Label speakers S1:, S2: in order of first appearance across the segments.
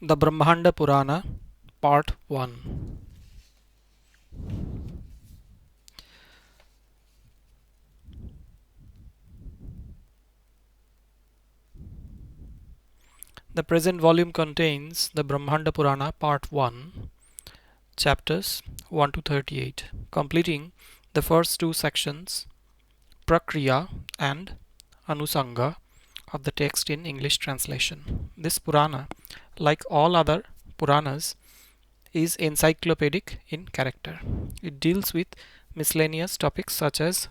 S1: The Brahmanda Purana, Part 1. The present volume contains the Brahmanda Purana, Part 1, chapters 1 to 38, completing the first two sections, Prakriya and Anusanga, of the text in English translation. This Purana, like all other Puranas, is encyclopedic in character. It deals with miscellaneous topics such as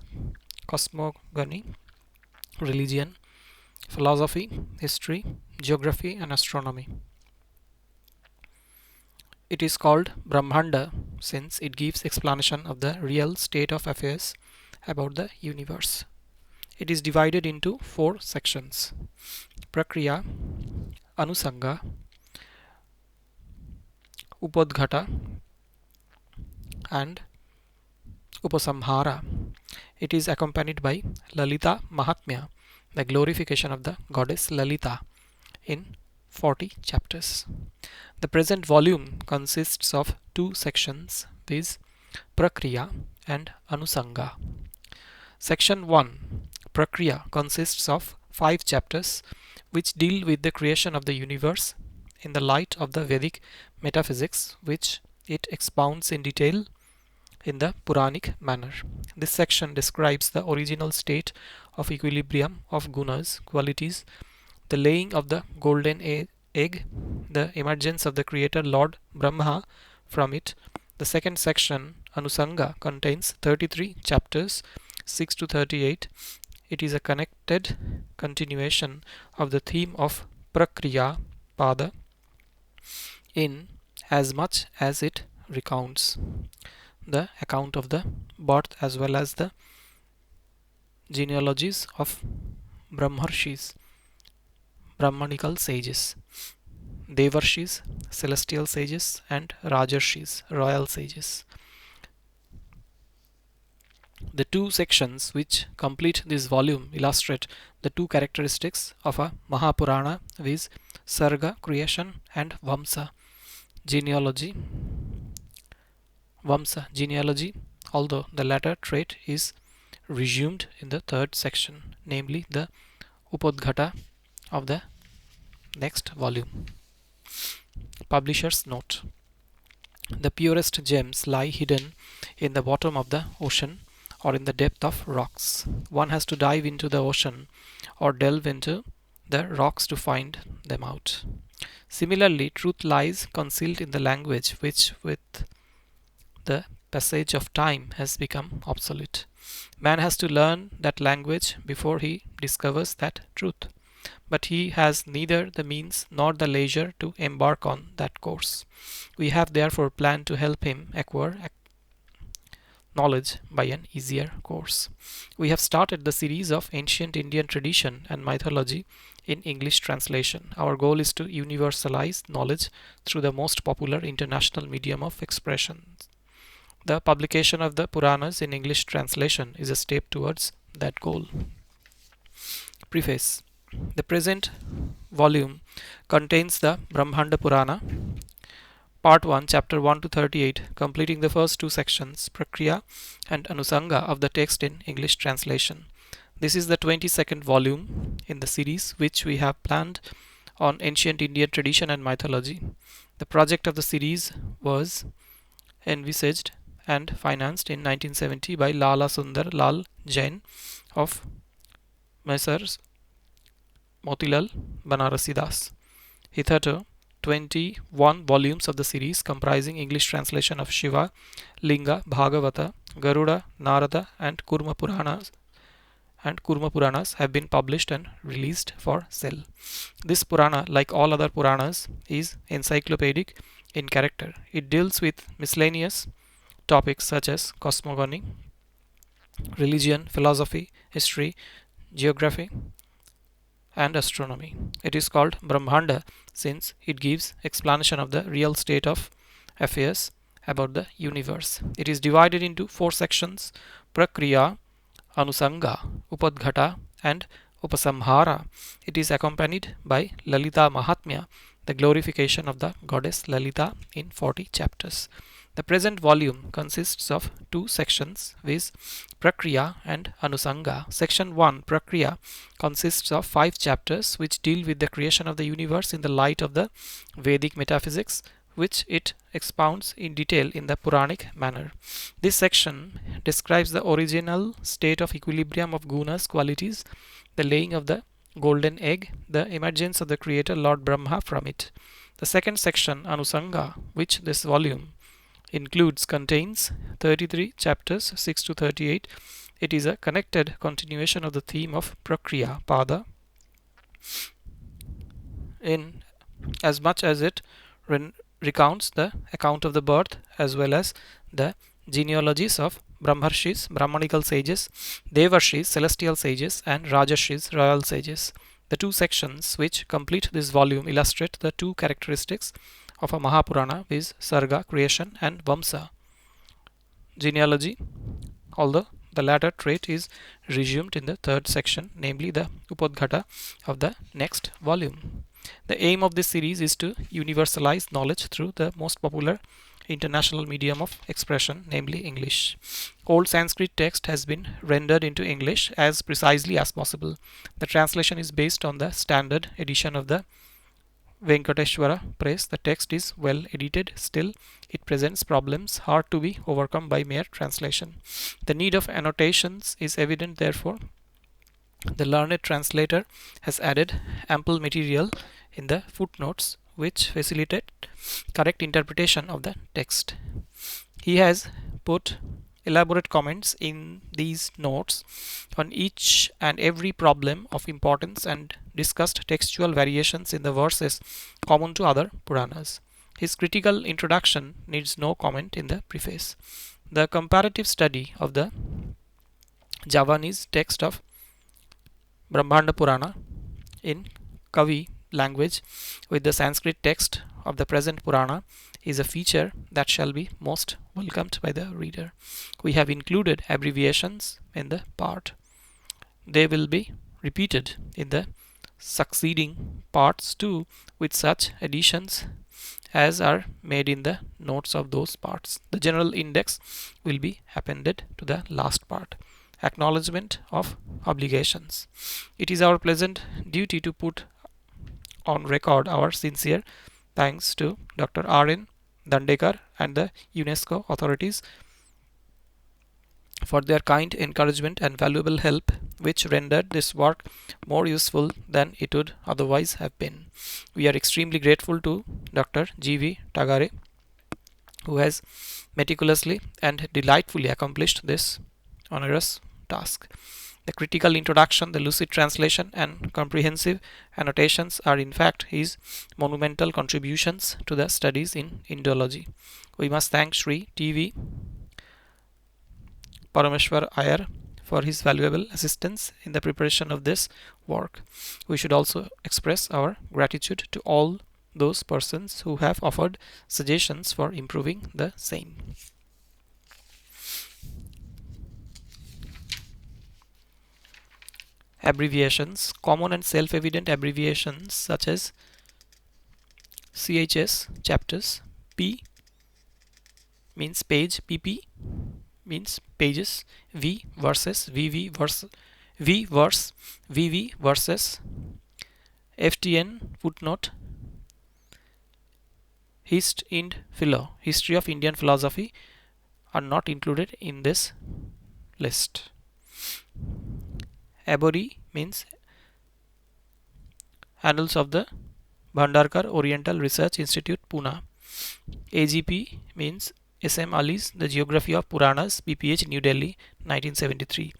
S1: cosmogony, religion, philosophy, history, geography, and astronomy. It is called Brahmanda since it gives explanation of the real state of affairs about the universe. It is divided into four sections: Prakriya, Anusanga, Upadghata, and Upasamhara. It is accompanied by Lalita Mahatmya, the glorification of the goddess Lalita, in 40 chapters. The present volume consists of two sections, viz. Prakriya and Anusanga. Section 1, Prakriya, consists of 5 chapters which deal with the creation of the universe in the light of the Vedic metaphysics, which it expounds in detail in the Puranic manner. This section describes the original state of equilibrium of gunas, qualities, the laying of the golden egg, the emergence of the creator Lord Brahma from it. The second section, Anusanga, contains 33 chapters, 6 to 38. It is a connected continuation of the theme of Prakriya Pada, in as much as it recounts the account of the birth as well as the genealogies of Brahmarshis, Brahmanical sages, Devarshis, celestial sages, and Rajarshis, royal sages. The two sections which complete this volume illustrate the two characteristics of a Mahapurana, viz. Sarga, creation, and Vamsa, genealogy. Although the latter trait is resumed in the third section, namely the Upadghata of the next volume. Publisher's note: the purest gems lie hidden in the bottom of the ocean or in the depth of rocks. One has to dive into the ocean or delve into the rocks to find them out. Similarly, truth lies concealed in the language which, with the passage of time, has become obsolete. Man has to learn that language before he discovers that truth, but he has neither the means nor the leisure to embark on that course. We have therefore planned to help him acquire knowledge by an easier course. We have started the series of ancient Indian tradition and mythology in English translation. Our goal is to universalize knowledge through the most popular international medium of expression. The publication of the Puranas in English translation is a step towards that goal. Preface. The present volume contains the Brahmanda Purana, Part 1, Chapter 1 to 38, completing the first two sections, Prakriya and Anusanga, of the text in English translation. This is the 22nd volume in the series which we have planned on ancient Indian tradition and mythology. The project of the series was envisaged and financed in 1970 by Lala Sundar Lal Jain of Messrs. Motilal Banarasidas. Hitherto, 21 volumes of the series, comprising English translation of Shiva, Linga, Bhagavata, Garuda, Narada, and Kurma Puranas have been published and released for sale. This Purana, like all other Puranas, is encyclopedic in character. It deals with miscellaneous topics such as cosmogony, religion, philosophy, history, geography, and astronomy. It is called Brahmanda since it gives explanation of the real state of affairs about the universe. It is divided into four sections: Prakriya, Anusanga, Upadghata, and Upasamhara. It is accompanied by Lalita Mahatmya, the glorification of the goddess Lalita in 40 chapters. The present volume consists of two sections, viz. Prakriya and Anusanga. Section 1, Prakriya, consists of 5 chapters which deal with the creation of the universe in the light of the Vedic metaphysics, which it expounds in detail in the Puranic manner. This section describes the original state of equilibrium of gunas, qualities, the laying of the golden egg, the emergence of the creator Lord Brahma from it. The second section, Anusanga, which this volume includes, contains 33 chapters, 6 to 38. It is a connected continuation of the theme of Prakriya Pada, in as much as it recounts the account of the birth as well as the genealogies of Brahmarshis, Brahmanical sages, Devarshis, celestial sages, and Rajarshis, royal sages. The two sections which complete this volume illustrate the two characteristics of a Mahapurana, viz. Sarga, creation, and Vamsa, genealogy, although the latter trait is resumed in the third section, namely the Upodghata of the next volume. The aim of this series is to universalize knowledge through the most popular international medium of expression, namely English. Old Sanskrit text has been rendered into English as precisely as possible. The translation is based on the standard edition of the Venkateshwara Press. The text is well edited, still it presents problems hard to be overcome by mere translation. The need of annotations is evident, therefore the learned translator has added ample material in the footnotes which facilitate correct interpretation of the text. He has put elaborate comments in these notes on each and every problem of importance and discussed textual variations in the verses common to other Puranas. His critical introduction needs no comment in the preface. The comparative study of the Javanese text of Brahmanda Purana in Kavi language with the Sanskrit text of the present Purana is a feature that shall be most welcomed by the reader. We have included abbreviations in the part. They will be repeated in the succeeding parts too, with such additions as are made in the notes of those parts. The general index will be appended to the last part. Acknowledgement of obligations. It is our pleasant duty to put on record our sincere thanks to Dr. R.N. Dandekar and the UNESCO authorities for their kind encouragement and valuable help, which rendered this work more useful than it would otherwise have been. We are extremely grateful to Dr. G.V. Tagare, who has meticulously and delightfully accomplished this onerous task. The critical introduction, the lucid translation, and comprehensive annotations are in fact his monumental contributions to the studies in Indology. We must thank Sri T.V. Parameshwar Iyer for his valuable assistance in the preparation of this work. We should also express our gratitude to all those persons who have offered suggestions for improving the same. Abbreviations. Common and self-evident abbreviations such as CHS, chapters, P means page, PP means pages, V verses, VV verse, V verse, VV verses, FTN footnote, Hist. Ind. Philo, History of Indian Philosophy, are not included in this list. Abori means Annals of the Bhandarkar Oriental Research Institute, Pune. AGP means S.M. Ali's The Geography of Puranas, PPH, New Delhi, 1973.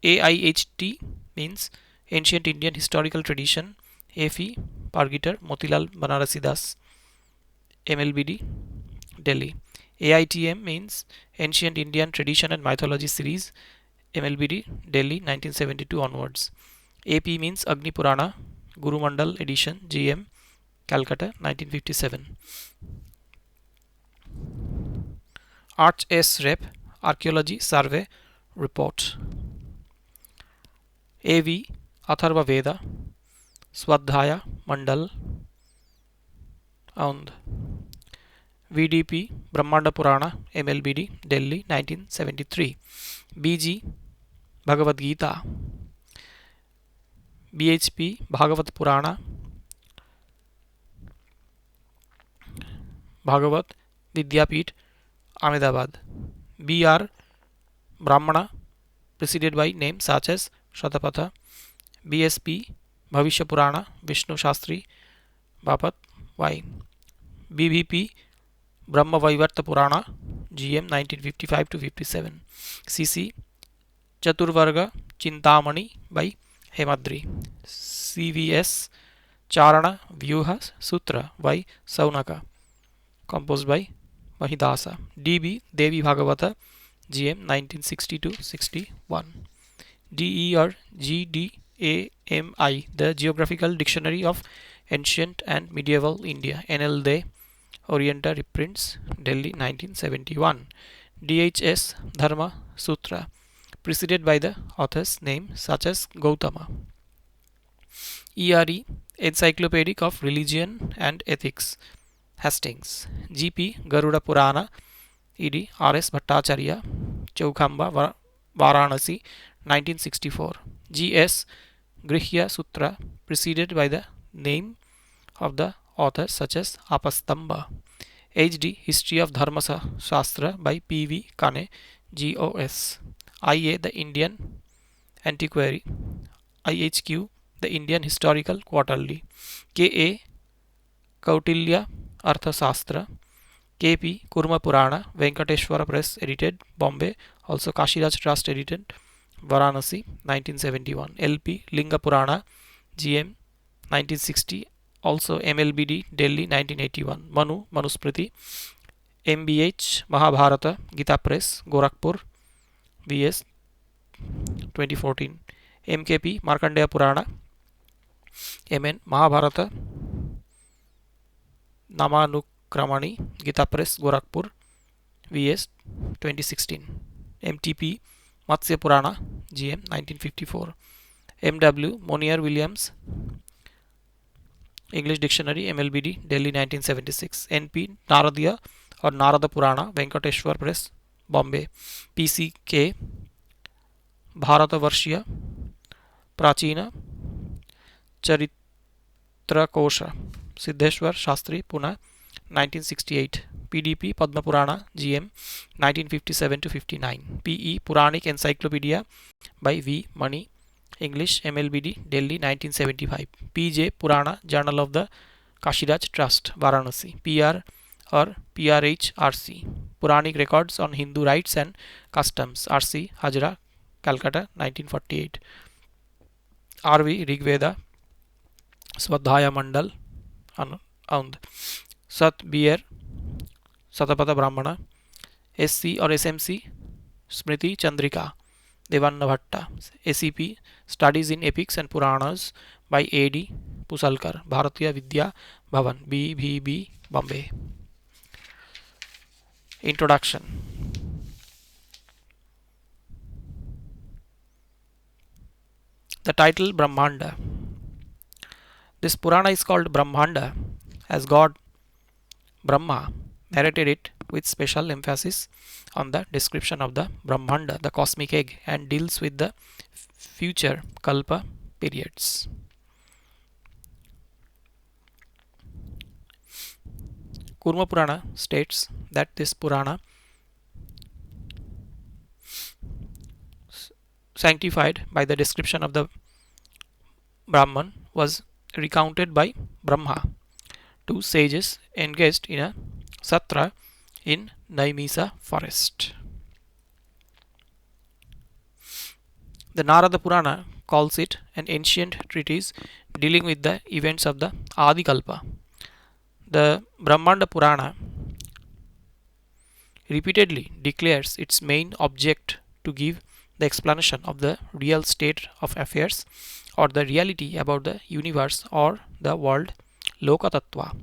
S1: AIHT means Ancient Indian Historical Tradition, FE, Pargitter, Motilal Banarasidas, MLBD, Delhi. AITM means Ancient Indian Tradition and Mythology Series, MLBD, Delhi, 1972 onwards. AP means Agni Purana, Guru Mandal Edition, GM, Calcutta, 1957. Arch S. Rep, Archaeology Survey Report. AV, Atharva Veda, Swadhyaya, Mandal and VDP Brahmanda Purana MLBD Delhi 1973. BG Bhagavad Gita BHP Bhagavat Purana Bhagavat Vidyapeeth Ahmedabad. BR Brahmana preceded by names such as Shatapatha. BSP Bhavishya Purana Vishnu Shastri Bapat Y. BVP Brahma Vaivarta Purana GM 1955 to 57. CC Chaturvarga Chintamani by Hemadri. CVS Charana Vyuha Sutra by Saunaka, composed by Mahidasa. DB Devi Bhagavata GM 1960 to 61. DE or GDAMI, the Geographical Dictionary of Ancient and Medieval India. NLD Orienta reprints Delhi 1971. DHS Dharma Sutra, preceded by the author's name such as Gautama. ERE Encyclopedic of Religion and Ethics, Hastings. GP Garuda Purana ED RS Bhattacharya Chaukhamba Varanasi 1964. GS Grihya Sutra, preceded by the name of the author such as Apastamba. HD History of Dharma Shastra by P.V. Kane GOS. IA The Indian Antiquary. IHQ The Indian Historical Quarterly. KA Kautilya Artha Shastra. KP Kurma Purana Venkateshwara Press edited Bombay, also Kashiraj Trust edited Varanasi 1971. LP Linga Purana GM 1960, also MLBD Delhi 1981. Manu Manusmriti MBH Mahabharata Gita Press Gorakhpur VS 2014. MKP Markandeya Purana MN Mahabharata Namanukramani Gita Press Gorakhpur VS 2016. MTP Matsya Purana GM 1954. MW Monier Williams English Dictionary MLBD Delhi 1976. NP Naradiya or Narada Purana Venkateshwar Press Bombay. PCK Bharata Varshiya Prachina Charitra Kosha Siddheshwar Shastri Pune 1968. PDP Padma Purana GM 1957 to 59. PE Puranic Encyclopedia by V. Mani English MLBD Delhi 1975. PJ Purana Journal of the Kashiraj Trust Varanasi. PR or PRH RC Puranic Records on Hindu Rites and Customs RC Hajra Calcutta 1948. RV Rigveda Swadhyaya Mandal and Sat Beer Satapatha Brahmana. SC or SMC Smriti Chandrika Devanna Bhatta. SEP Studies in Epics and Puranas by A.D. Pusalkar Bharatiya Vidya Bhavan BVB Bombay. Introduction. The title Brahmanda. This Purana is called Brahmanda as God Brahma narrated it with special emphasis on the description of the Brahmanda, the cosmic egg, and deals with the future Kalpa periods. Kurma Purana states that this Purana sanctified by the description of the Brahman was recounted by Brahma to sages engaged in a satra in Naimisa forest. The Narada Purana calls it an ancient treatise dealing with the events of the Adi Kalpa. The Brahmanda Purana repeatedly declares its main object to give the explanation of the real state of affairs or the reality about the universe or the world, Loka Tattva.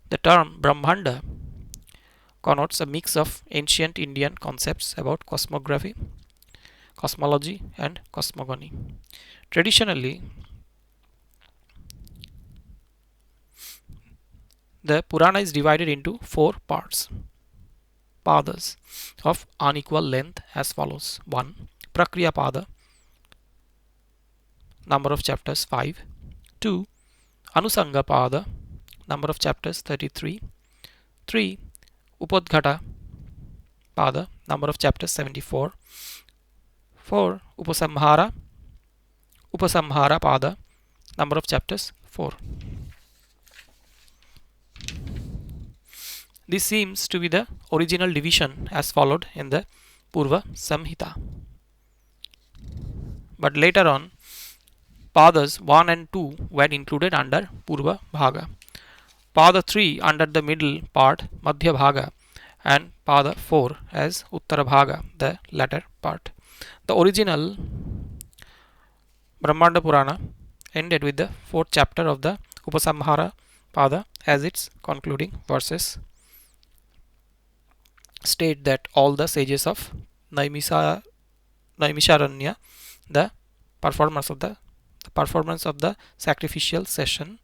S1: The term Brahmanda connotes a mix of ancient Indian concepts about cosmography, cosmology, and cosmogony. Traditionally, The Purana is divided into 4 parts, padas of unequal length as follows. 1. Prakriya pada, number of chapters 5. 2. Anusanga pada, number of chapters 33. 3. Upadghata pada, number of chapters 74. 4. Upasamhara pada, number of chapters 4. This seems to be the original division as followed in the Purva Samhita. But later on, Padas 1 and 2 were included under Purva Bhaga, Pada 3 under the middle part Madhya Bhaga, and Pada 4 as Uttara Bhaga, the latter part. The original Brahmanda Purana ended with the 4th chapter of the Upasamhara Pada as its concluding verses state that all the sages of Naimisharanya, the performance of the sacrificial session,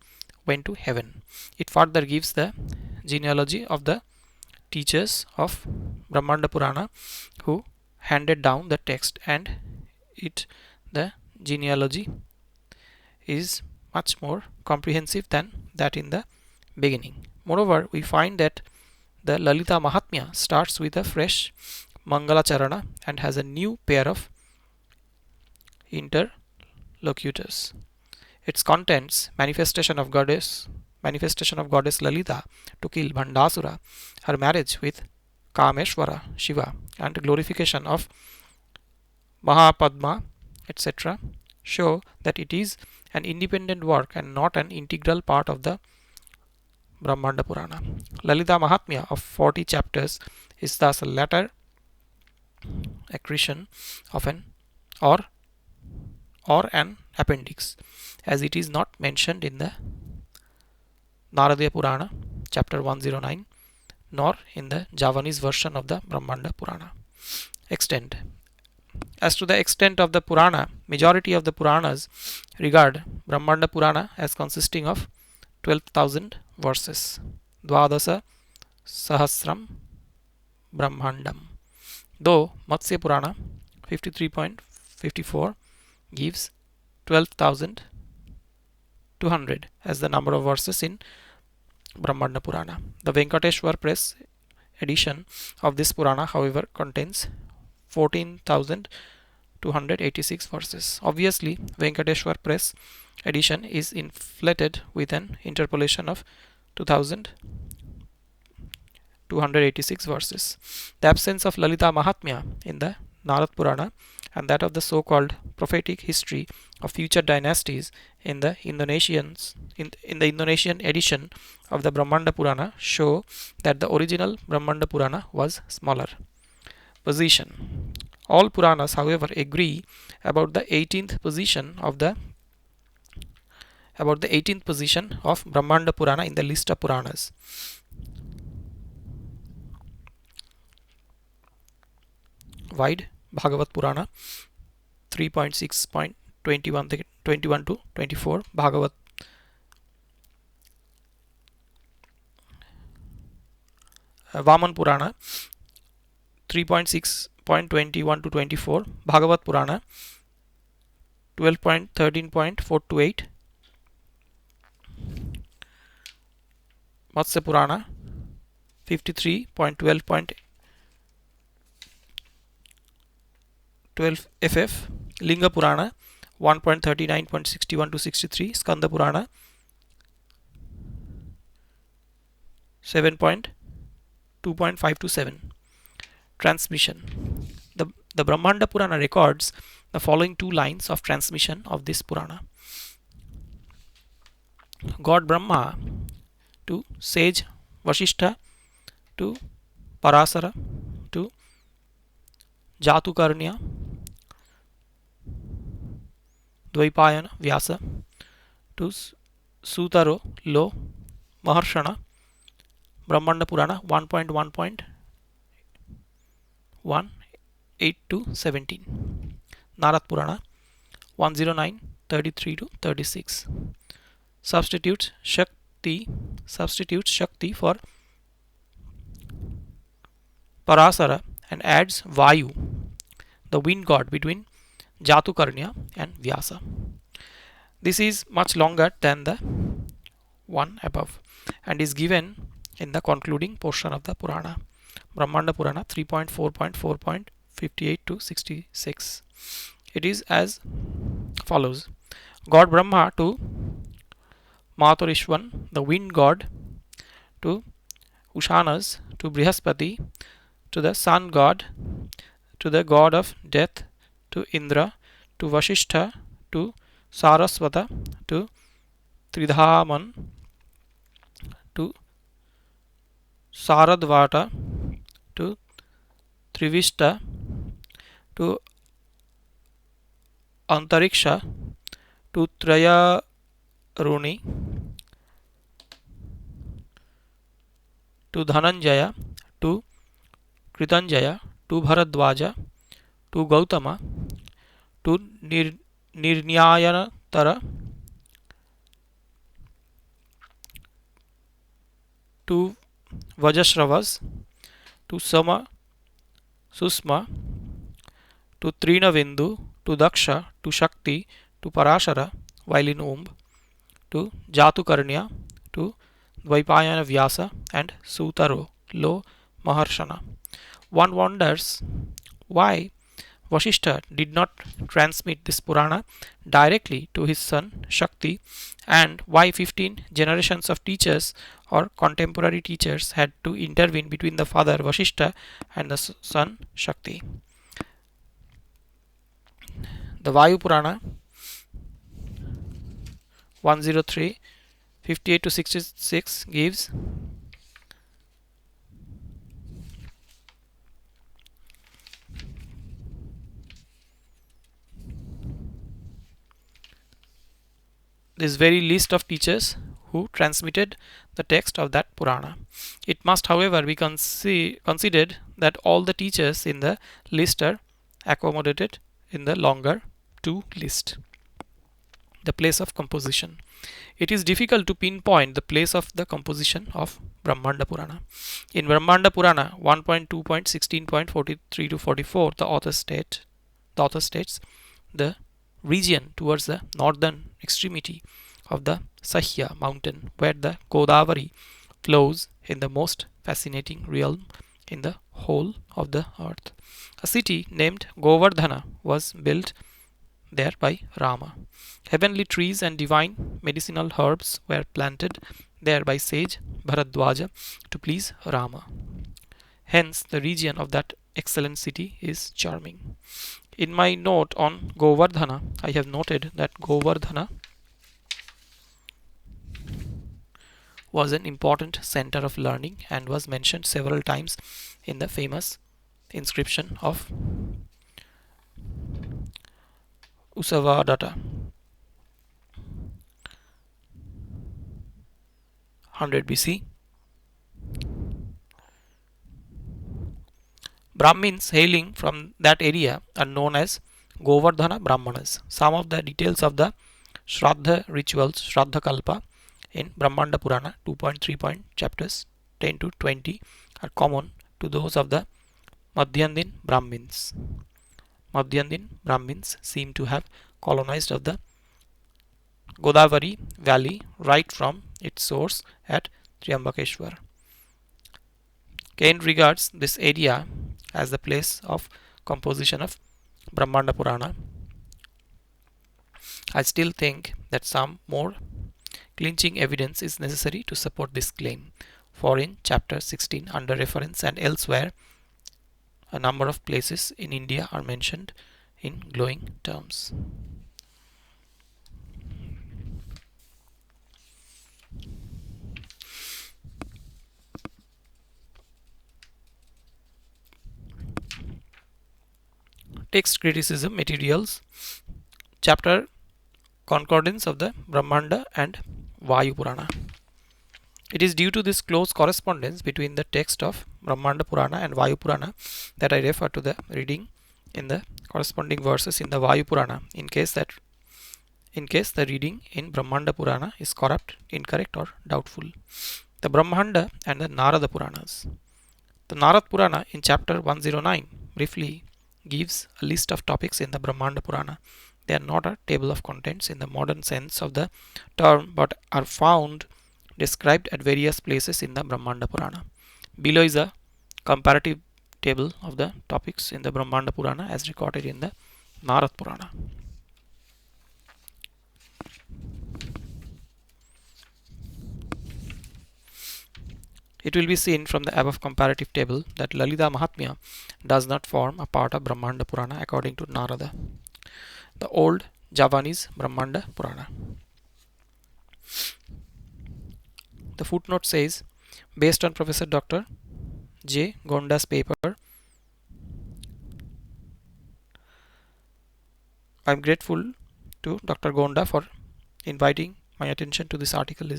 S1: went to heaven. It further gives the genealogy of the teachers of Brahmanda Purana who handed down the text, and the genealogy is much more comprehensive than that in the beginning. Moreover, we find that the Lalita Mahatmya starts with a fresh Mangala Charana and has a new pair of interlocutors. Its contents manifestation of goddess Lalita to kill Bhandasura, her marriage with Kameshwara Shiva, and glorification of Mahapadma, etc., show that it is an independent work and not an integral part of the Brahmanda Purana. Lalita Mahatmya of 40 chapters is thus a latter accretion of an appendix, as it is not mentioned in the Naradiya Purana chapter 109 nor in the Javanese version of the Brahmanda Purana. Extent. As to the extent of the Purana, majority of the Puranas regard Brahmanda Purana as consisting of 12,000 verses. Dvadasa Sahasram Brahmandam. Though Matsya Purana 53.54 gives 12,200 as the number of verses in Brahmanda Purana. The Venkateshwar Press edition of this Purana, however, contains 14,286 verses. Obviously, Venkateshwar Press edition is inflated with an interpolation of 2,286 verses. The absence of Lalita Mahatmya in the Narad Purana and that of the so-called prophetic history of future dynasties in the Indonesian edition of the Brahmanda Purana show that the original Brahmanda Purana was smaller. Position. All Puranas, however, agree about the 18th position of Brahmanda Purana in the list of Puranas. Wide Bhagavat Purana 3.6.21 to 24, Bhagavat Vaman Purana 3.6.21 to 24, Bhagavat Purana 12.13.4 to 8, Matsya Purana 53.12 FF, Linga Purana 1.39.61 to 63, Skanda Purana 7.2.5 to 7. Transmission. The Brahmanda Purana records the following two lines of transmission of this Purana. God Brahma to sage Vasishtha to Parasara to Jatukarnya Dvaipayana Vyasa to Sutaro Lo Maharshana. Brahmanda Purana 1.1.1 8 to 17. Narad Purana 109 33 to 36. Substitutes Shak Shakti substitutes Shakti for Parasara and adds Vayu, the wind god, between Jatukarnya and Vyasa. This is much longer than the one above and is given in the concluding portion of the Purana, Brahmanda Purana 3.4.4.58 to 66. It is as follows: God Brahma to Maturishwan, the wind god, to Ushanas, to Brihaspati, to the sun god, to the god of death, to Indra, to Vasishtha, to Saraswata, to Tridhaman, to Saradvata, to Trivishta, to Antariksha, to Trayaruni, to Dhananjaya, to Kritanjaya, to Bharadwaja, to Gautama, to Nirnyayanatara, to Vajashravas, to Sama Susma, to Trinavindu, to Daksha, to Shakti, to Parashara, while in womb, to Jatukarnya, to Dvaipayana Vyasa and Sutaro, Lo Maharshana. One wonders why Vasishtha did not transmit this Purana directly to his son Shakti, and why 15 generations of teachers or contemporary teachers had to intervene between the father Vasishtha and the son Shakti. The Vayu Purana 103 58 to 66 gives this very list of teachers who transmitted the text of that Purana. It must, however, be considered that all the teachers in the list are accommodated in the longer 2 list. The place of composition. It is difficult to pinpoint the place of the composition of Brahmanda Purana. In Brahmanda Purana 1.2.16.43 to 44, the author states the region towards the northern extremity of the Sahya mountain, where the Godavari flows in the most fascinating realm in the whole of the earth. A city named Govardhana was built there by Rama. Heavenly trees and divine medicinal herbs were planted there by sage Bharadwaja to please Rama. Hence, the region of that excellent city is charming. In my note on Govardhana, I have noted that Govardhana was an important center of learning and was mentioned several times in the famous inscription of Usavadatta 100 BC. Brahmins hailing from that area are known as Govardhana Brahmanas. Some of the details of the Shraddha rituals, Shraddha Kalpa, in Brahmanda Purana 2.3. Chapters 10 to 20 are common to those of the Madhyandin Brahmins. Madhyandin Brahmins seem to have colonized of the Godavari valley right from its source at Triambakeshwar. Cain regards this area as the place of composition of Brahmanda Purana. I still think that some more clinching evidence is necessary to support this claim, for in chapter 16 under reference and elsewhere a number of places in India are mentioned in glowing terms. Text criticism materials. Chapter concordance of the Brahmanda and Vayu Purana. It is due to this close correspondence between the text of Brahmanda Purana and Vayu Purana that I refer to the reading in the corresponding verses in the Vayu Purana, in case that in case the reading in Brahmanda Purana is corrupt, incorrect, or doubtful. The Brahmanda and the Narada Puranas. The Narad Purana in chapter 109 briefly gives a list of topics in the Brahmanda Purana. They are not a table of contents in the modern sense of the term but are found described at various places in the Brahmanda Purana. Below is a comparative table of the topics in the Brahmanda Purana as recorded in the Narad Purana. It will be seen from the above comparative table that Lalita Mahatmya does not form a part of Brahmanda Purana according to Narada. The old Javanese Brahmanda Purana. The footnote says, based on Professor Dr. J. Gonda's paper, I am grateful to Dr. Gonda for inviting my attention to this article.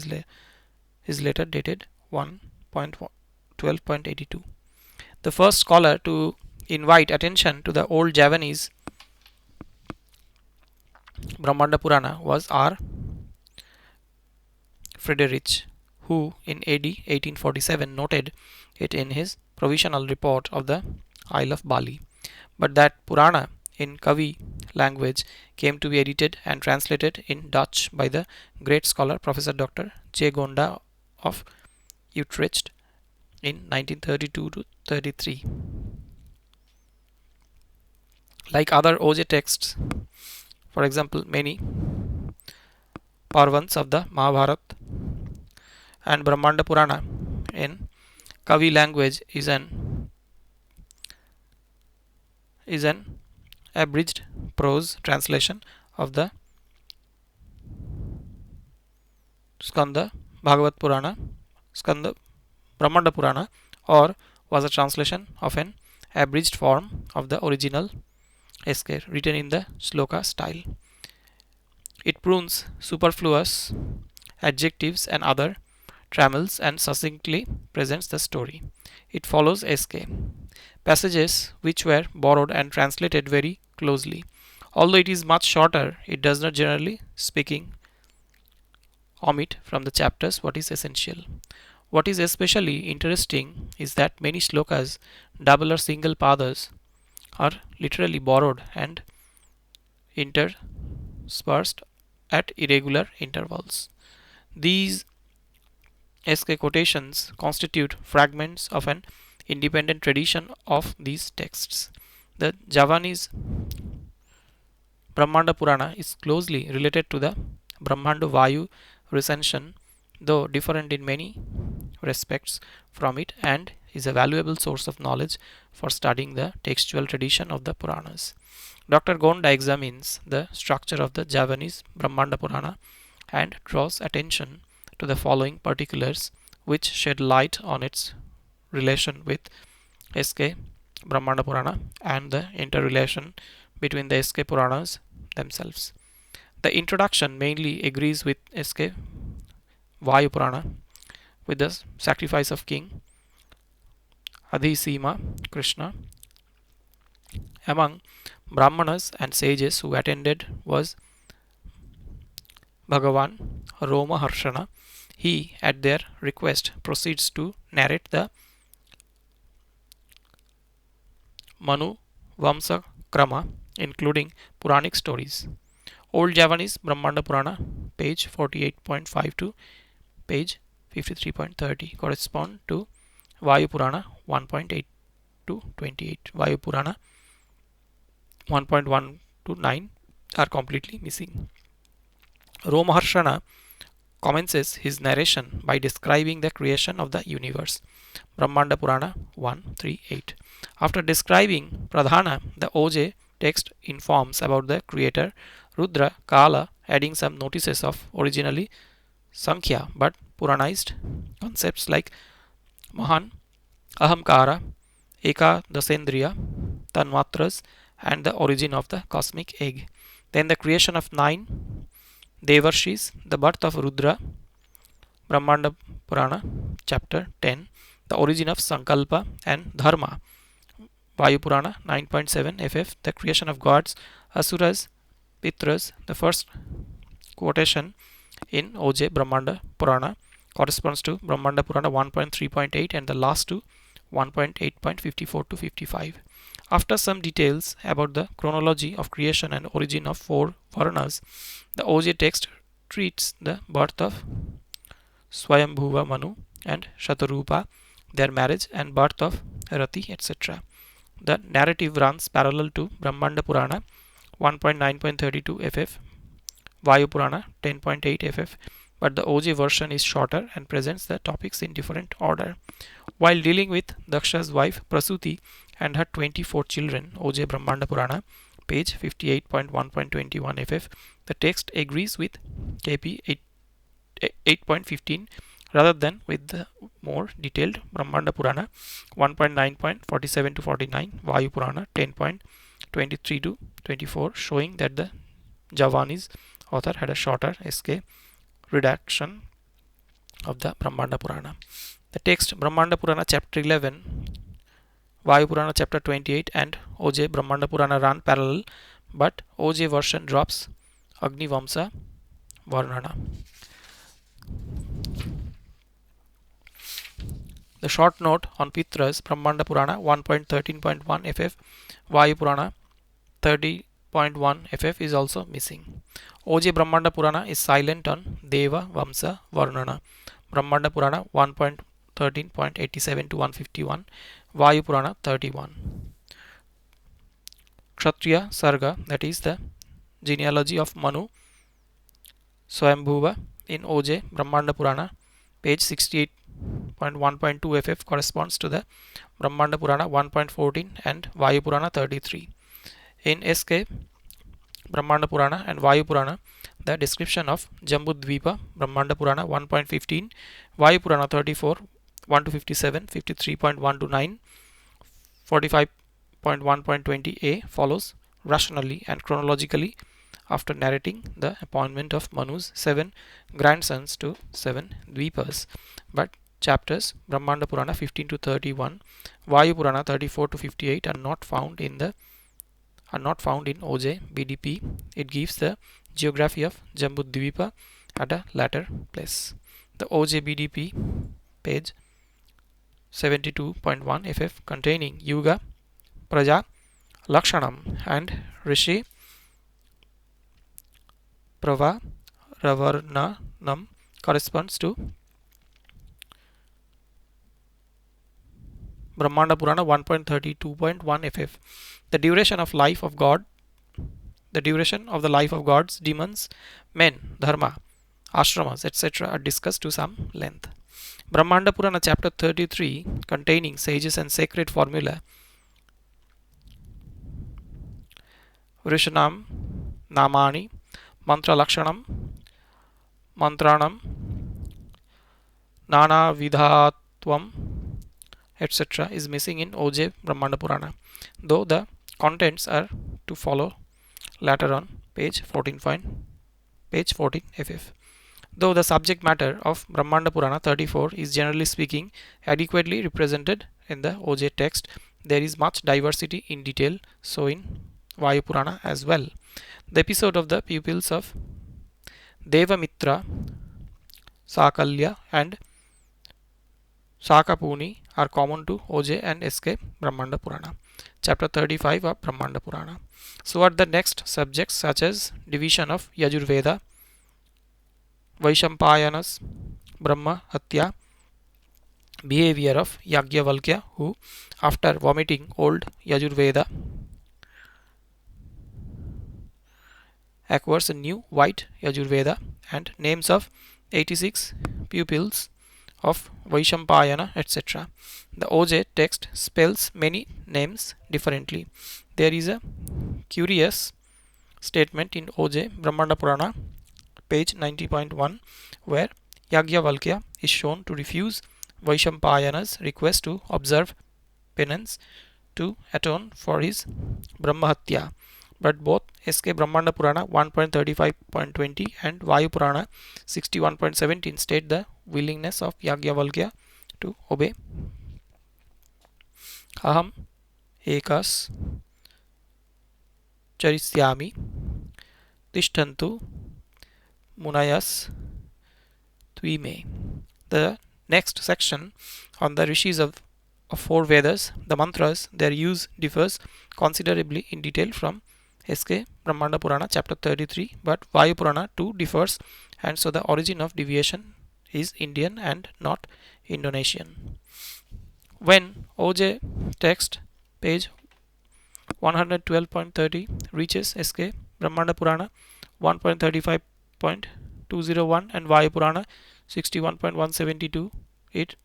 S1: His letter dated 1.12.82. The first scholar to invite attention to the old Javanese Brahmanda Purana was R. Friedrich, who in AD 1847 noted it in his provisional report of the Isle of Bali. But that Purana in Kavi language came to be edited and translated in Dutch by the great scholar Professor Dr. J. Gonda of Utrecht in 1932-33. Like other OJ texts, for example, many Parvans of the Mahabharata and Brahmanda Purana in Kavi language is an abridged prose translation of the Skanda Bhagavat Purana, Skanda Brahmanda Purana, or was a translation of an abridged form of the original SK written in the Shloka style. It prunes superfluous adjectives and other trammels and succinctly presents the story. It follows SK passages which were borrowed and translated very closely. Although it is much shorter, it does not, generally speaking, omit from the chapters what is essential. What is especially interesting is that many shlokas, double or single padas, are literally borrowed and interspersed at irregular intervals. These SK quotations constitute fragments of an independent tradition of these texts. The Javanese Brahmanda Purana is closely related to the Brahmanda Vayu recension, though different in many respects from it, and is a valuable source of knowledge for studying the textual tradition of the Puranas. Dr. Gonda examines the structure of the Javanese Brahmanda Purana and draws attention to the following particulars which shed light on its relation with SK Brahmanda Purana and the interrelation between the SK Puranas themselves. The introduction mainly agrees with SK Vayu Purana with the sacrifice of King Adhisima Krishna. Among Brahmanas and sages who attended was Bhagavan Roma Harshana. He, at their request, proceeds to narrate the Manu Vamsa Krama, including Puranic stories. Old Javanese Brahmanda Purana, page 48.5 to page 53.30, correspond to Vayu Purana 1.8 to 28. Vayu Purana 1.1 to 9 are completely missing. Romaharshana commences his narration by describing the creation of the universe. Brahmanda Purana 1.3.8. After describing Pradhana, the OJ text informs about the creator Rudra Kala, adding some notices of originally Sankhya but Puranized concepts like Mahan, Ahamkara, Ekadasendriya, Tanmatras, and the origin of the cosmic egg. Then the creation of 9 Devarshis, the birth of Rudra, Brahmanda Purana, chapter 10, the origin of Sankalpa and Dharma, Vayu Purana 9.7 FF, the creation of gods, Asuras, Pitras, the first quotation in OJ Brahmanda Purana corresponds to Brahmanda Purana 1.3.8 and the last to 1.8.54 to 55. After some details about the chronology of creation and origin of four Varanas, the OJ text treats the birth of Swayambhuva Manu and Shatarupa, their marriage and birth of Rati, etc. The narrative runs parallel to Brahmanda Purana 1.9.32 ff, Vayu Purana 10.8 ff, but the OJ version is shorter and presents the topics in different order. While dealing with Daksha's wife Prasuti and her 24 children, OJ Brahmanda Purana, page 58.1.21 ff, the text agrees with KP 8.15 rather than with the more detailed Brahmanda Purana 1.9.47 to 49, Vayu Purana 10.23 to 24, showing that the Javanese author had a shorter SK redaction of the Brahmanda Purana. The text Brahmanda Purana chapter 11, Vayu Purana chapter 28 and OJ Brahmanda Purana run parallel, but OJ version drops Agni Vamsa Varnana. The short note on Pitras Brahmanda Purana 1.13.1 ff, Vayu Purana 30.1 ff is also missing. OJ Brahmanda Purana is silent on Deva Vamsa Varnana. Brahmanda Purana 1.13.87 to 151, Vayu Purana 31. Kshatriya Sarga, that is the genealogy of Manu Swayambhuva in OJ Brahmanda Purana, page 68.1.2 ff corresponds to the Brahmanda Purana 1.14 and Vayu Purana 33. In SK Brahmanda Purana and Vayu Purana, the description of Jambudvipa Brahmanda Purana 1.15, Vayu Purana 34, 1 to 57, 53.1 to 9, 45.1.20a follows rationally and chronologically after narrating the appointment of Manu's 7 grandsons to 7 Dvipas. But chapters Brahmanda Purana 15 to 31, Vayu Purana 34 to 58 are not found in OJ BDP. It gives the geography of Jambudvipa at a later place. The OJ BDP, page 72.1 ff, containing Yuga, Praja, Lakshanam and Rishi Prava Ravarnanam corresponds to Brahmanda Purana 1.32.1 ff. The duration of the life of gods, demons, men, dharma, ashramas, etc. are discussed to some length. Brahmanda Purana chapter 33, containing sages and sacred formula, Vrishanam, Namani, Mantra Lakshanam, Mantranam, Nana Vidhatvam, etc. is missing in OJ Brahmanda Purana, though the contents are to follow later on page 14 ff. Though the subject matter of Brahmanda Purana 34 is generally speaking adequately represented in the OJ text, there is much diversity in detail, so in Vayu Purana as well. The episode of the pupils of Devamitra, Sakalya and Sakapuni are common to OJ and SK Brahmanda Purana, chapter 35 of Brahmanda Purana. So are the next subjects such as division of Yajurveda, Vaishampayana's Brahma Hatya, behavior of Yagyavalkya, who after vomiting old Yajurveda acquires a new white Yajurveda, and names of 86 pupils of Vaishampayana, etc. The OJ text spells many names differently. There is a curious statement in OJ Brahmanda Purana, page 90.1, where Yagyavalkya is shown to refuse Vaishampayana's request to observe penance to atone for his Brahmahatya. But both SK Brahmanda Purana 1.35.20 and Vayu Purana 61.17 state the willingness of Yagyavalkya to obey. Aham ekas charisyami tishtantu Munayas Twime. The next section on the rishis of four Vedas, the mantras, their use differs considerably in detail from SK Brahmanda Purana chapter 33, but Vayu Purana too differs, and so the origin of deviation is Indian and not Indonesian. When OJ text page 112.30 reaches SK Brahmanda Purana 1.35.201 and Vayu Purana 61.172, it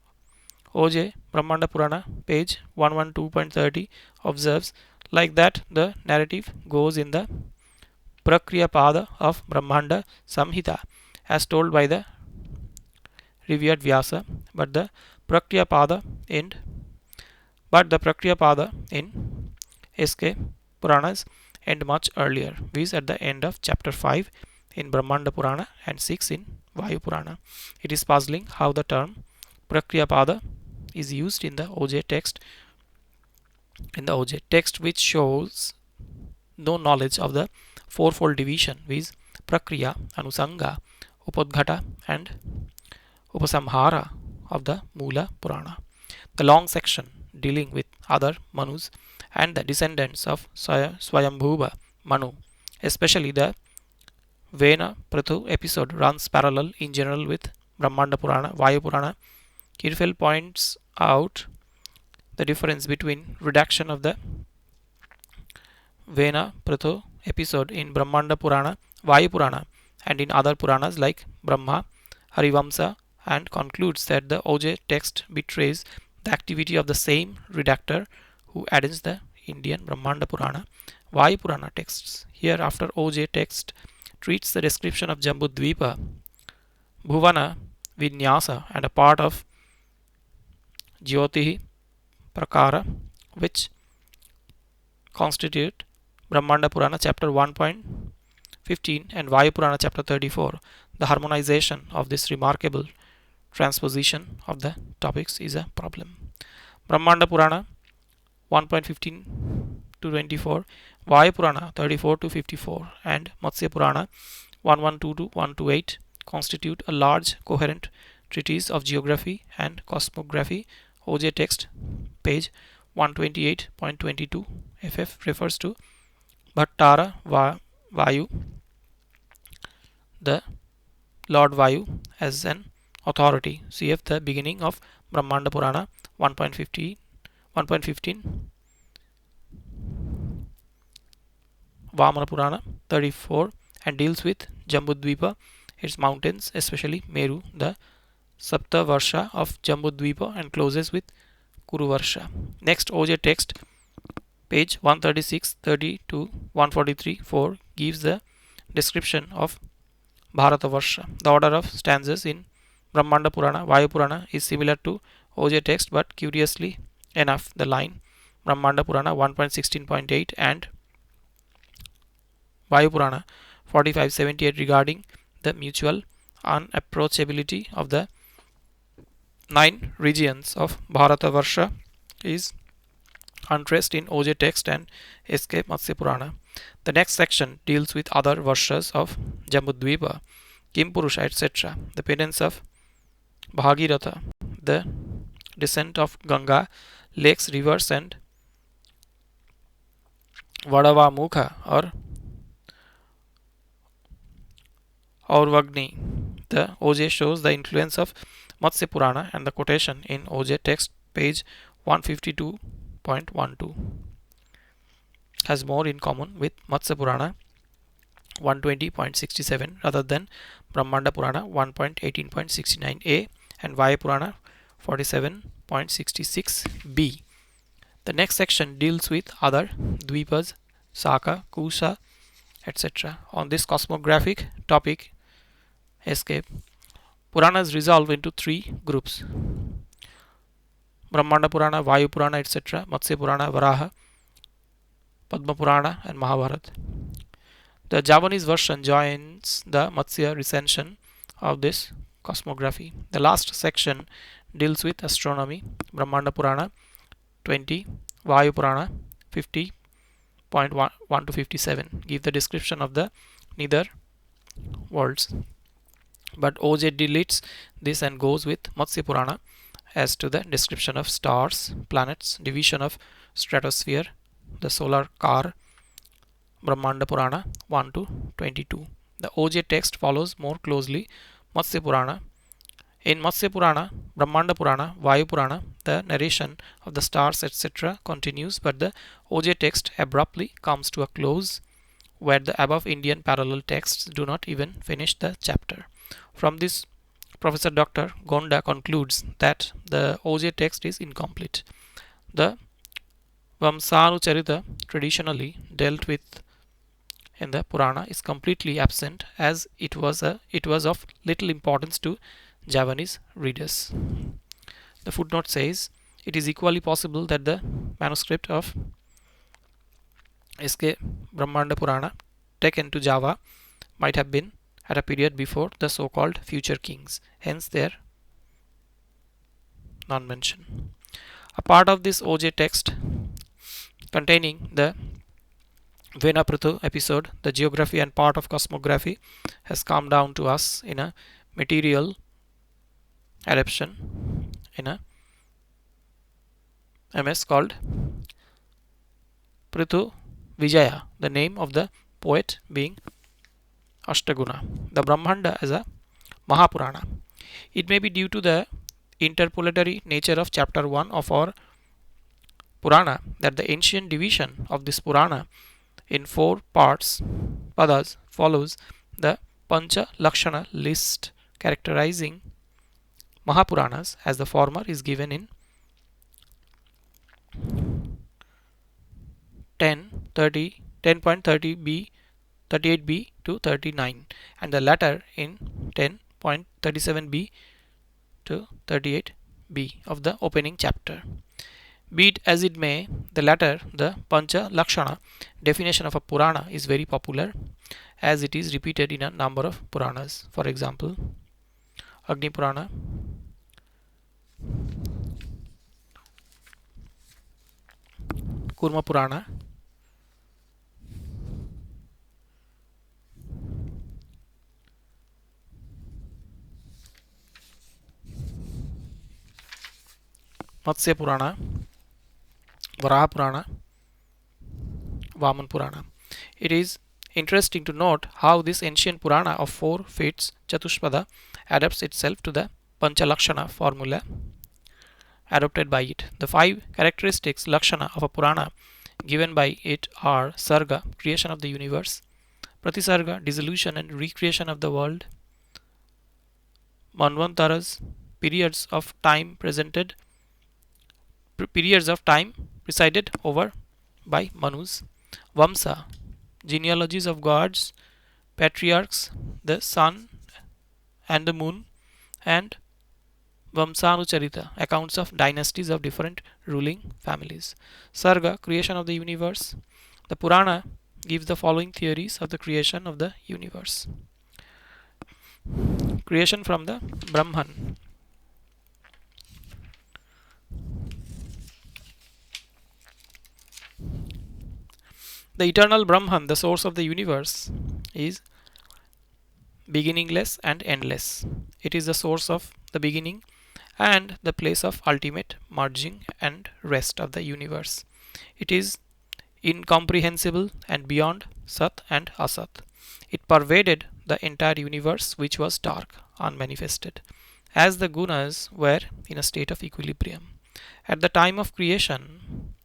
S1: OJ Brahmanda Purana page 112.30 observes like that the narrative goes in the Prakriya Pada of Brahmanda Samhita as told by the revered Vyasa, but the Prakriya Pada in SK Puranas end much earlier, viz. At the end of chapter 5 in Brahmanda Purana and 6 in Vayu Purana. It is puzzling how the term Prakriya Pada is used in the OJ text which shows no knowledge of the fourfold division, viz. Prakriya, Anusanga, Upadghata and Upasamhara of the Mula Purana. The long section dealing with other Manus and the descendants of Swayambhuva Manu, especially the Vena Prathu episode, runs parallel in general with Brahmanda Purana, Vayu Purana. Kirfel points out the difference between redaction of the Vena Prathu episode in Brahmanda Purana, Vayu Purana, and in other Puranas like Brahma, Harivamsa, and concludes that the OJ text betrays the activity of the same redactor who adds the Indian Brahmanda Purana, Vayu Purana texts. Here, after OJ text treats the description of Jambudvipa, Bhuvana, Vinyasa, and a part of Jyotihi Prakara, which constitute Brahmanda Purana chapter 1.15 and Vayu Purana chapter 34. The harmonization of this remarkable transposition of the topics is a problem. Brahmanda Purana 1.15 to 24, Vayu Purana 34 to 54, and Matsya Purana 112 to 128 constitute a large coherent treatise of geography and cosmography. OJ text page 128.22 FF refers to Bhattara Vayu, the Lord Vayu, as an authority. Cf. the beginning of Brahmanda Purana 1.15, Vamana Purana 34, and deals with Jambudvipa, its mountains, especially Meru, the Sapta Varsha of Jambudvipa, and closes with Kuruvarsha. Next, OJ text page 136.30 to 143.4 gives the description of Bharatavarsha. The order of stanzas in Brahmanda Purana, Vayu Purana is similar to OJ text, but curiously enough, the line Brahmanda Purana 1.16.8 and Vayu Purana 45.78 regarding the mutual unapproachability of the 9 regions of Bharatavarsha is untraced in OJ text and SK Matsya Purana. The next section deals with other varshas of Jambudvipa, Kimpurusha, etc., the penance of Bhagiratha, the descent of Ganga, lakes, rivers, and Vadavamukha or Aurvagni. The OJ shows the influence of Matsya Purana, and the quotation in OJ text page 152.12 has more in common with Matsya Purana 120.67 rather than Brahmanda Purana 1.18.69a and Vayu Purana 47.66b. The next section deals with other Dvipas, Saka, Kusa, etc. On this cosmographic topic, escape, Puranas resolve into 3 groups: Brahmanda Purana, Vayu Purana, etc., Matsya Purana, Varaha, Padma Purana, and Mahabharata. The Javanese version joins the Matsya recension of this cosmography. The last section deals with astronomy: Brahmanda Purana 20, Vayu Purana 50.1 to 57 give the description of the nether worlds. But OJ deletes this and goes with Matsya Purana as to the description of stars, planets, division of stratosphere, the solar car, Brahmanda Purana 1 to 22. The OJ text follows more closely Matsya Purana. In Matsya Purana, Brahmanda Purana, Vayu Purana, the narration of the stars etc. continues, but the OJ text abruptly comes to a close where the above Indian parallel texts do not even finish the chapter. From this, Professor Dr. Gonda concludes that the OJ text is incomplete. The Vamsanucharita traditionally dealt with in the Purana is completely absent, as it was of little importance to Javanese readers. The footnote says it is equally possible that the manuscript of SK Brahmanda Purana taken to Java might have been at a period before the so-called future kings, hence their non-mention. A part of this OJ text containing the Venaprathu episode, the geography and part of cosmography, has come down to us in a material adaptation in a MS called Prithu Vijaya, the name of the poet being Ashtaguna. The Brahmanda as a Mahapurana. It may be due to the interpolatory nature of chapter 1 of our Purana that the ancient division of this Purana in 4 parts, padas, follows the Pancha Lakshana list characterizing Mahapuranas, as the former is given in 10.30b 38b to 39 and the latter in 10.37b to 38b of the opening chapter. Be it as it may, the latter, the Pancha Lakshana definition of a Purana, is very popular as it is repeated in a number of Puranas. For example, Agni Purana, Kurma Purana, Matsya Purana, Varaha Purana, Vaman Purana. It is interesting to note how this ancient Purana of 4 feats Chatushpada adapts itself to the Panchalakshana formula adopted by it. The 5 characteristics Lakshana of a Purana given by it are Sarga, creation of the universe, Pratisarga, dissolution and recreation of the world, Manvantaras, periods of time presided over by Manus, Vamsa, genealogies of gods, patriarchs, the sun and the moon, and Vamsanucharita, accounts of dynasties of different ruling families. Sarga, creation of the universe. The Purana gives the following theories of the creation of the universe. Creation from the Brahman. The eternal Brahman, the source of the universe, is beginningless and endless. It is the source of the beginning and the place of ultimate merging and rest of the universe. It is incomprehensible and beyond Sat and Asat. It pervaded the entire universe, which was dark, unmanifested, as the gunas were in a state of equilibrium. At the time of creation,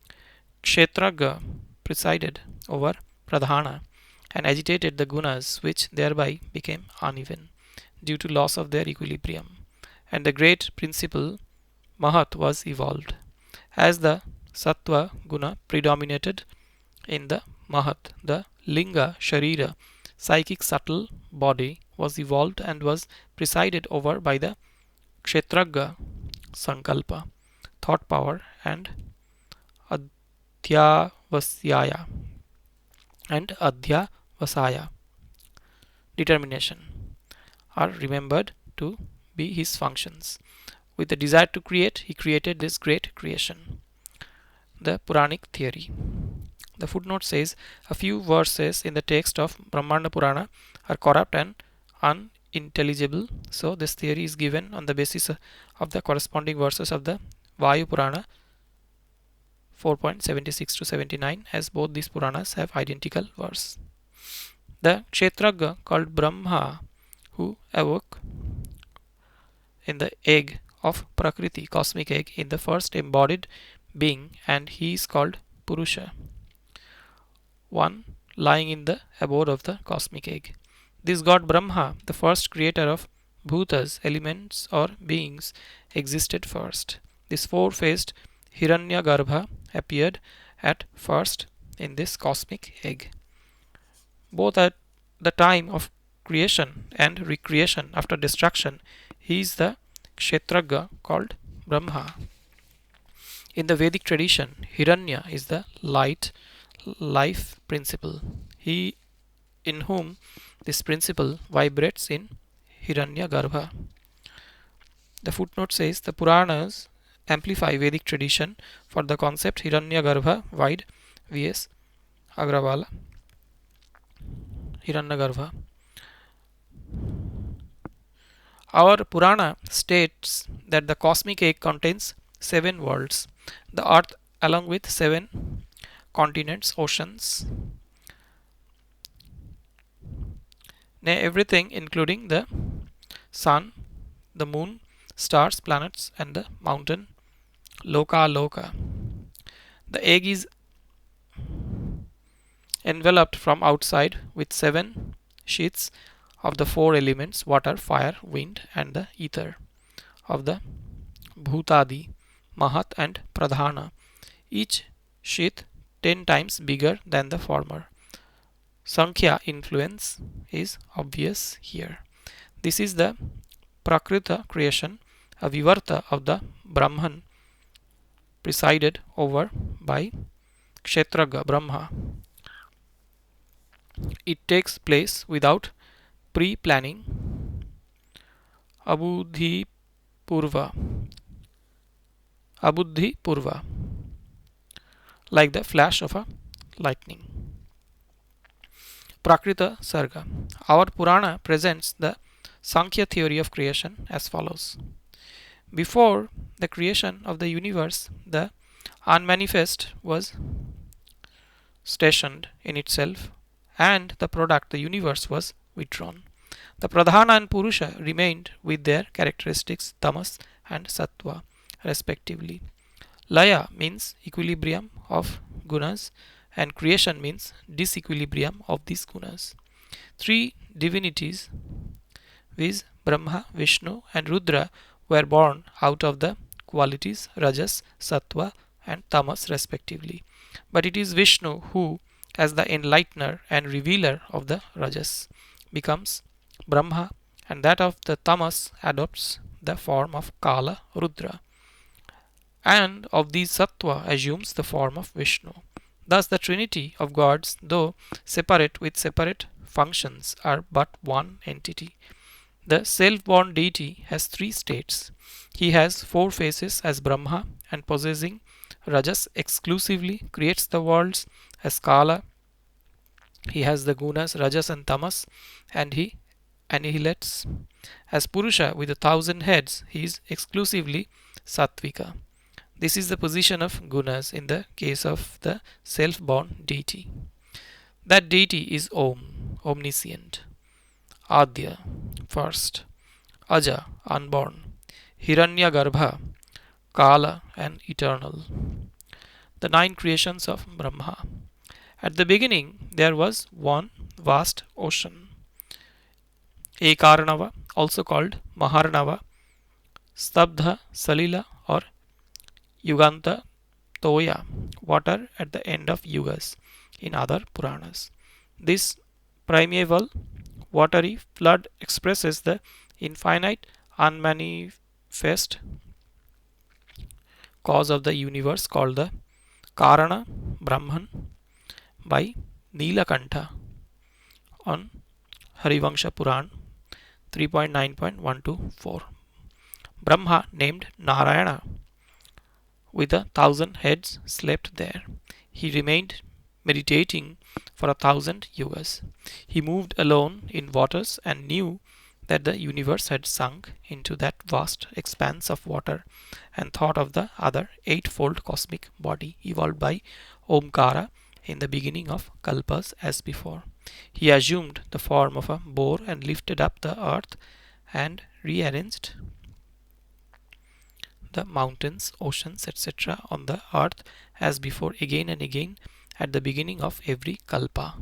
S1: Kshetraga presided over Pradhana and agitated the gunas, which thereby became uneven due to loss of their equilibrium, and the great principle Mahat was evolved. As the Sattva guna predominated in the Mahat, the Linga Sharira, psychic subtle body, was evolved and was presided over by the Kshetraga Sankalpa, thought power, and Adhyavasyaya determination are remembered to be his functions. With the desire to create, he created this great creation. The Puranic theory. The footnote says a few verses in the text of Brahmanda Purana are corrupt and intelligible. So this theory is given on the basis of the corresponding verses of the Vayu Purana 4.76 to 79, as both these Puranas have identical verse. The Kshetragya called Brahma, who awoke in the egg of Prakriti, cosmic egg, in the first embodied being, and he is called Purusha, one lying in the abode of the cosmic egg. This god Brahma, the first creator of bhutas, elements or beings, existed first. This four-faced Hiranyagarbha appeared at first in this cosmic egg. Both at the time of creation and recreation after destruction, he is the Kshetragya called Brahma. In the Vedic tradition, Hiranya is the life principle. He in whom this principle vibrates in Hiranyagarbha. The footnote says the Puranas amplify Vedic tradition for the concept Hiranyagarbha wide vs. Agrawala. Hiranyagarbha. Our Purana states that the cosmic egg contains 7 worlds, the earth along with 7 continents, oceans, everything including the sun, the moon, stars, planets, and the mountain Loka. The egg is enveloped from outside with 7 sheets of the 4 elements water, fire, wind, and the ether of the Bhutadi, Mahat, and Pradhana, each sheath 10 times bigger than the former. Sankhya influence is obvious here. This is the Prakrita creation, a vivarta of the Brahman presided over by Kshetragya Brahma. It takes place without pre-planning, Abuddhi Purva, like the flash of a lightning. Prakrita Sarga. Our Purana presents the Sankhya theory of creation as follows. Before the creation of the universe, the unmanifest was stationed in itself, and the product, the universe, was withdrawn. The Pradhana and Purusha remained with their characteristics Tamas and Sattva, respectively. Laya means equilibrium of gunas, and creation means disequilibrium of these gunas. 3 divinities, viz. Brahma, Vishnu, and Rudra, were born out of the qualities Rajas, Sattva, and Tamas, respectively. But it is Vishnu who, as the enlightener and revealer of the Rajas, becomes Brahma, and that of the Tamas adopts the form of Kala, Rudra, and of these Sattva assumes the form of Vishnu. Thus the trinity of gods, though separate with separate functions, are but one entity. The self-born deity has 3 states. He has 4 faces as Brahma, and possessing Rajas exclusively creates the worlds as Kala. He has the gunas Rajas and Tamas, and he annihilates. As Purusha with 1,000 heads, he is exclusively Sattvika. This is the position of gunas in the case of the self-born deity. That deity is Om, omniscient, Adya, first, Aja, unborn, Hiranyagarbha, Kala, and eternal. The 9 creations of Brahma. At the beginning, there was one vast ocean, Ekarnava, also called Maharnava, Stabdha, Salila, or Yuganta, Toya, water at the end of Yugas in other Puranas. This primeval watery flood expresses the infinite, unmanifest cause of the universe called the Karana Brahman by Nilakantha on Harivangsha Puran 3.9.124. Brahma, named Narayana, with 1,000 heads, slept there. He remained meditating for 1,000 yugas. He moved alone in waters and knew that the universe had sunk into that vast expanse of water, and thought of the other eightfold cosmic body evolved by Omkara in the beginning of Kalpas as before. He assumed the form of a boar and lifted up the earth and rearranged the mountains, oceans, etc. on the earth as before again and again at the beginning of every Kalpa.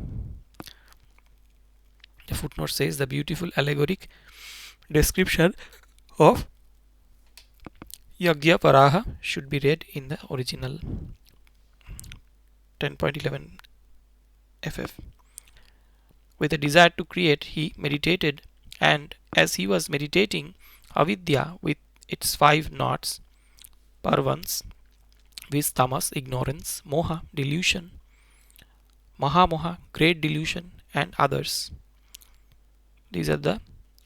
S1: The footnote says the beautiful allegoric description of Yajna should be read in the original 10.11 FF. With a desire to create, he meditated, and as he was meditating, avidya with its five knots, parvans, viz. Tamas, ignorance, moha, delusion, mahamoha, great delusion, and others. These are the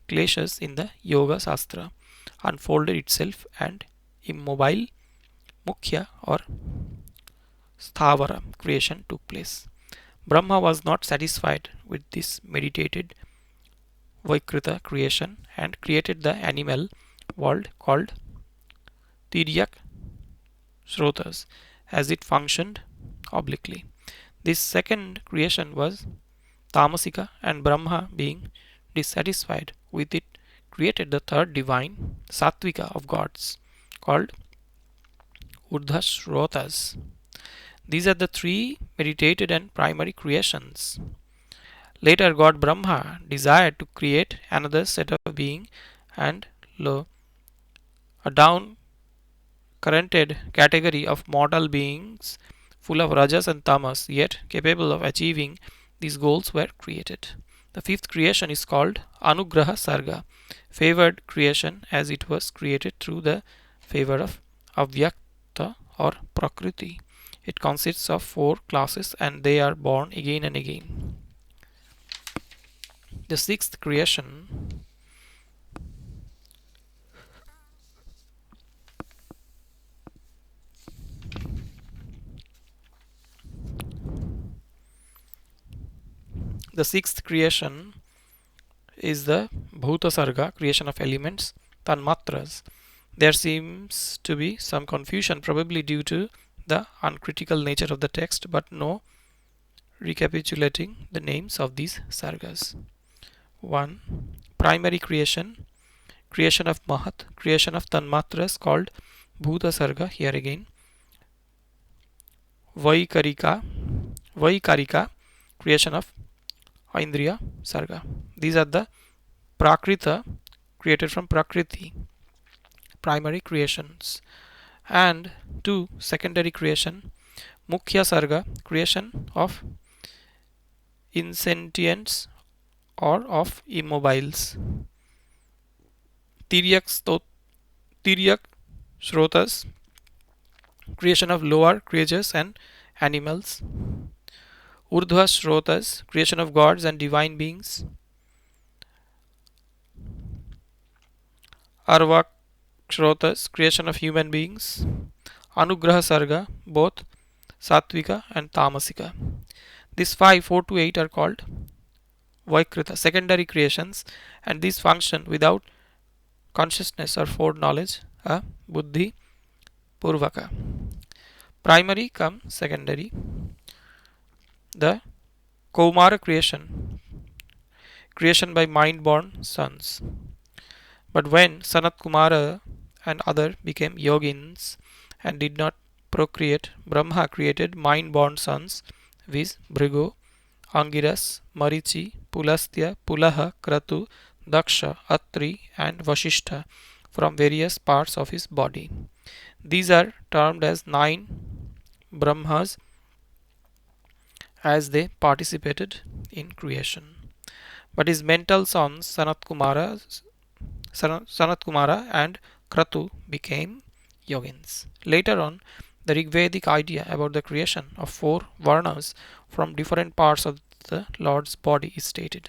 S1: kleshas in the Yoga Shastra, unfolded itself, and immobile mukhya or sthavara creation took place. Brahma was not satisfied with this meditated Vaikrita creation and created the animal world called Tiryak Shrotas as it functioned obliquely. This second creation was Tamasika, and Brahma, being dissatisfied with it, created the third divine Sattvika of gods called Urdhashrotas. These are the three meditated and primary creations. Later, God Brahma desired to create another set of being, and lo, a down currented category of mortal beings full of rajas and tamas, yet capable of achieving these goals, were created. The fifth creation is called Anugraha Sarga, favored creation, as it was created through the favor of Avyakta or Prakriti. It consists of four classes, and they are born again and again. The sixth creation the sixth creation is the Bhuta Sarga, creation of elements, Tanmatras. There seems to be some confusion, probably due to the uncritical nature of the text, but no recapitulating the names of these sargas. 1. Primary creation, creation of Mahat, creation of Tanmatras called Bhuta Sarga, here again. Vaikarika, creation of Indriya Sarga. These are the Prakrita, created from Prakriti, primary creations. And 2. Secondary creation, Mukhya Sarga, creation of insentients or of immobiles. Tiryak Shrotas, creation of lower creatures and animals. Urdhva Shrotas, creation of gods and divine beings. Arvak Shrotas, creation of human beings. Anugraha Sarga, both Sattvika and Tamasika. These 5, 4 to 8 are called Vaikrita, secondary creations, and these function without consciousness or foreknowledge, Buddhi Purvaka. Primary come secondary. The Kaumara creation, creation by mind-born sons. But when Sanat Kumara and other became yogins and did not procreate, Brahma created mind-born sons, viz. Bhrigu, Angiras, Marichi, Pulastya, Pulaha, Kratu, Daksha, Atri, and Vasishtha from various parts of his body. These are termed as 9 Brahmas, as they participated in creation. But his mental sons Sanat Kumara and Kratu became yogins. Later on, the Rigvedic idea about the creation of 4 Varnas from different parts of the Lord's body is stated.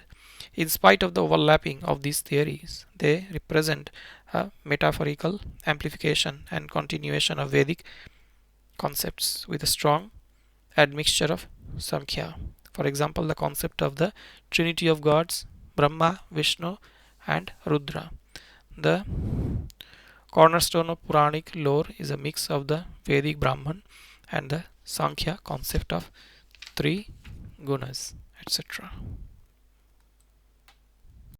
S1: In spite of the overlapping of these theories, they represent a metaphorical amplification and continuation of Vedic concepts with a strong admixture of Samkhya. For example, the concept of the Trinity of gods, Brahma, Vishnu, and Rudra. The cornerstone of Puranic lore is a mix of the Vedic Brahman and the Sankhya concept of three gunas, etc.